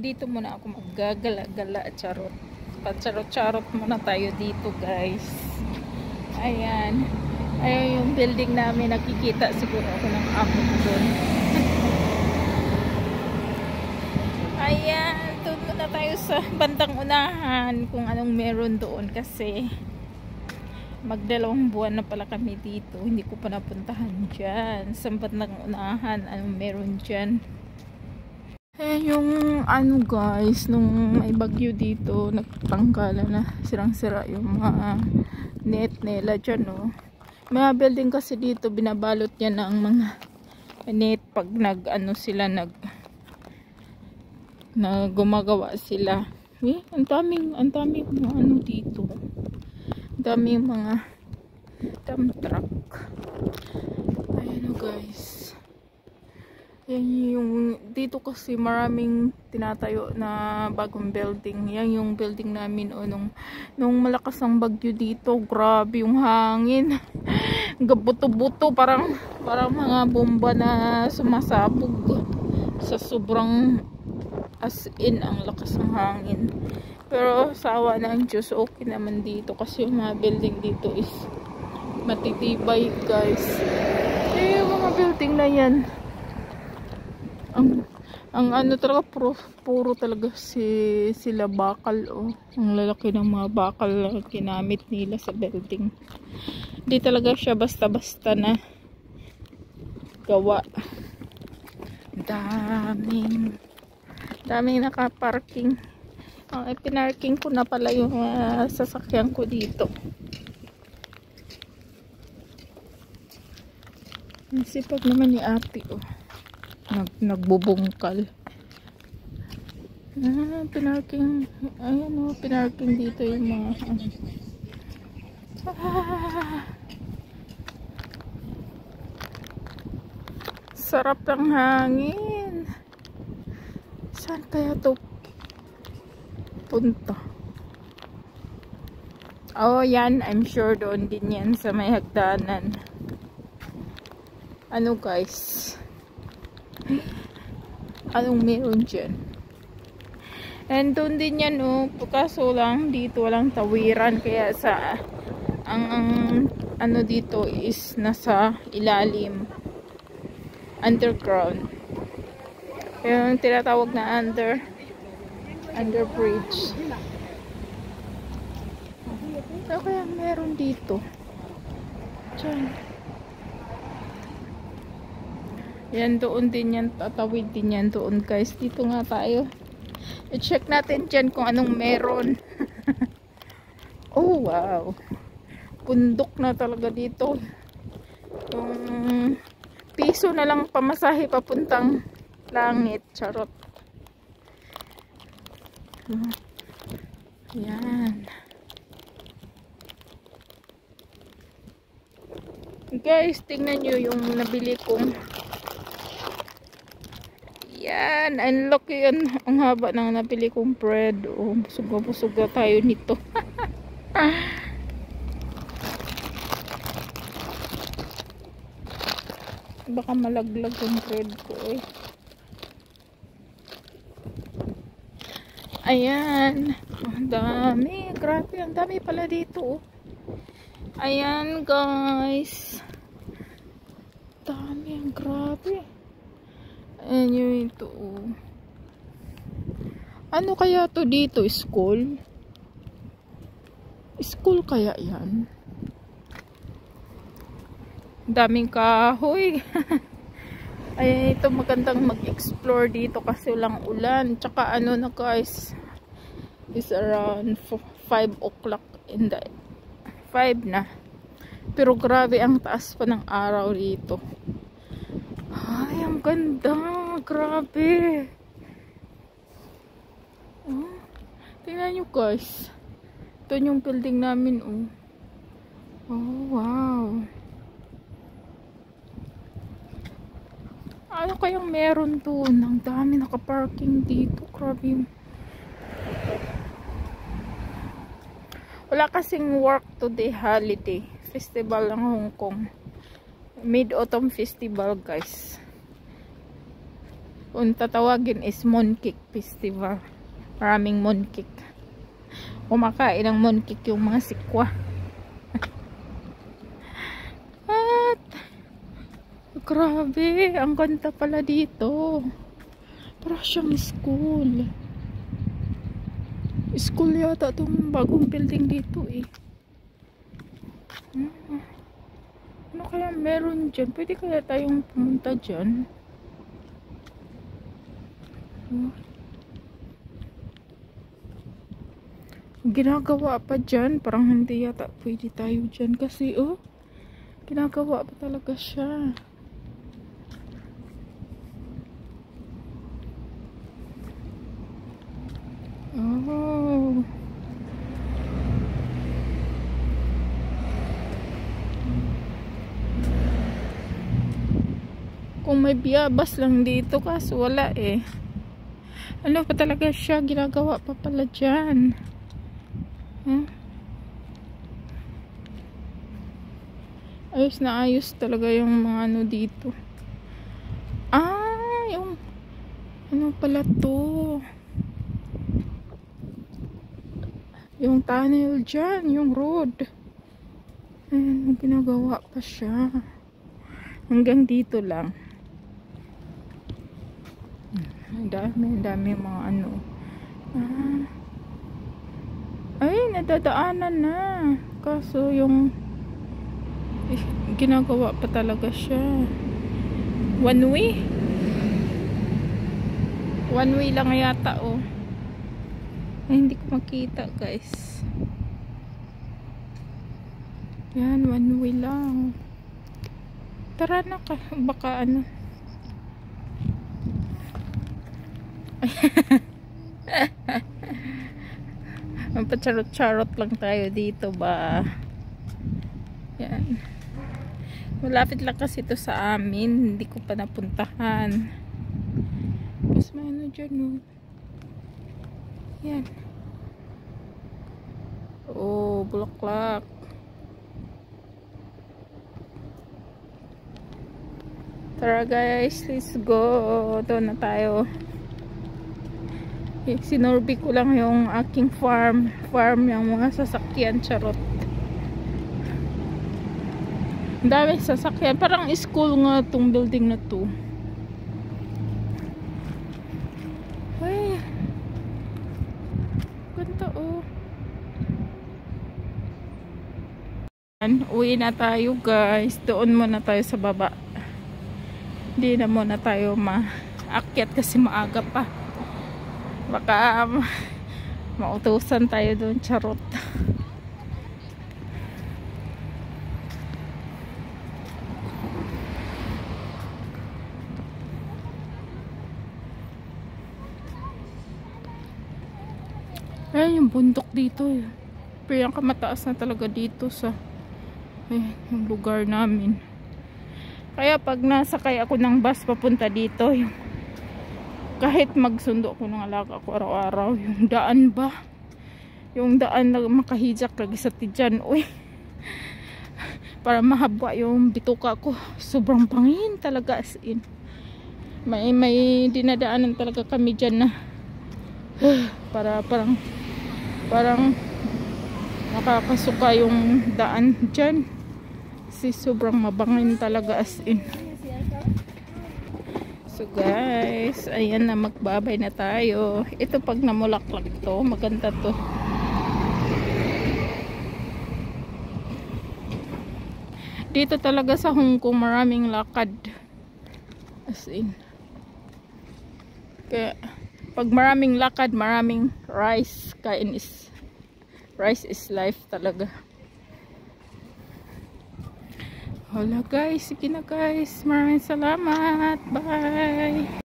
Dito muna ako maggagala-gala, charot. Pacharot-charot muna tayo dito, guys. Ayan. Ayan yung building namin. Nakikita siguro ako ng amo ko doon. Ayan. Doon muna tayo sa bandang unahan kung anong meron doon kasi magdalawang buwan na pala kami dito. Hindi ko pa napuntahan dyan. Sa bandang unahan, anong meron dyan. Eh, yung ano guys, nung may bagyo dito, nagtanggalan na, sirang-sira yung mga net nila dyan, no. Mga building kasi dito, binabalot yan ng mga net pag nag-ano sila, gumagawa sila. Eh, ang daming mga ano dito. Ang daming mga dump truck. Ayan o guys. Yan yung dito kasi maraming tinatayo na bagong building. Yan yung building namin o nung malakas ang bagyo dito. Grabe yung hangin. Gabuto-buto parang mga bomba na sumasabog sa sobrang as in ang lakas ng hangin. Pero sa awa ng Diyos okay naman dito kasi yung mga building dito is matitibay guys. Eh yung mga building na yan ang ano talaga puro talaga sila bakal ang lalaki ng mga bakal na ginamit nila sa building. Hindi talaga siya basta-basta na gawa. Daming nakaparking. Pinarking ko na pala yung sasakyan ko dito. Ang sipag naman ni ate nagbubungkal. Pinarking. Ayan pinarking dito yung mga sarap ng hangin. Saan kaya to punta? Oh yan, I'm sure doon din yan sa may hagdanan. Ano guys, anong meron dyan? And doon din yan kaso lang dito walang tawiran kaya sa ang ano dito is nasa ilalim, underground, yung tinatawag na under bridge. So kaya meron dito dyan. Yan doon din yan, tatawid din yan doon guys. Dito nga tayo. I-check natin dyan kung anong meron. Oh wow. Bundok na talaga dito. Yung piso na lang pamasahe papuntang langit. Charot. Yan. Guys, tingnan nyo yung nabili kong. Yan, ang laki yan. Ang haba ng nabili kong bread. Suga-suga tayo nito. Baka malaglag yung bread ko Ayan. Ang dami. Grabe, ang dami pala dito Ayan guys. Dami, ang grabe. Ayan yung ito Ano kaya to dito? School? School kaya yan? Daming kahoy. Ayan ito, magandang mag-explore dito kasi walang ulan. Tsaka ano na guys, is around 5 o'clock in the 5 na. Pero grabe ang taas pa ng araw dito. Ay, ang ganda. Grabe. Tingnan nyo guys. Ito yung building namin Oh wow. Ano kayang meron doon? Ang dami nakaparking dito. Grabe. Wala kasing work today, holiday. Festival ng Hong Kong. Mid-Autumn Festival, guys. Kung tatawagin is Mooncake Festival. Maraming mooncake. Kumakain ng mooncake yung mga sikwa. At grabe, ang ganda pala dito. Para siyang school. School yata itong bagong building dito eh. Ano kaya meron dyan? Pwede kaya tayong pumunta dyan? Ginagawa pa dyan. Parang hindi yata pwede tayo dyan. Kasi ginagawa pa talaga siya. Oh. Kung may biyabas lang dito, kaso wala eh. Ano pa talaga siya, ginagawa pa pala dyan. Ayos na ayos talaga yung mga ano dito. Yung ano pala to, yung tunnel dyan, yung road. Ayan, ginagawa pa siya. Hanggang dito lang. Ang dami mga ano. Ay, nadadaanan na. Kaso yung ginagawa pa talaga siya. One way. One way lang yata Ay, hindi ko makita, guys. Yan, one way lang. Tara na ka. Baka ano. Magpacharot-charot lang tayo dito ba. Yan. Malapit lang kasi ito sa amin. Hindi ko pa napuntahan. Tapos may ano dyan Yan. Bulaklak. Tara guys, let's go. Doon na tayo. Sinorbi ko lang yung aking farm yung mga sasakyan, charot. Ang dami sasakyan, parang school nga tong building na to. Ay, ganda Uwi na tayo guys. Doon muna tayo sa baba. Hindi na muna tayo maakyat kasi maaga pa. Baka mautusan tayo doon, charot. Ayan yung bundok dito pinakamataas na talaga dito sa yung lugar namin. Kaya pag nasakay ako ng bus papunta dito, kahit magsundo ako ng alaga ko araw-araw, yung daan ba? Yung daan na makahijak lagi sa tidyan, para mahaba yung bituka ko. Sobrang pangin talaga, as in. May dinadaanan talaga kami dyan na parang nakakasuka yung daan dyan. Kasi sobrang mabangin talaga, as in. So guys, ayan na, magbabay na tayo. Ito pag namulaklak to, maganda to. Dito talaga sa Hong Kong maraming lakad, as in. Kaya pag maraming lakad, maraming rice. Rice is life talaga. Hola guys, sige na guys. Maraming salamat. Bye.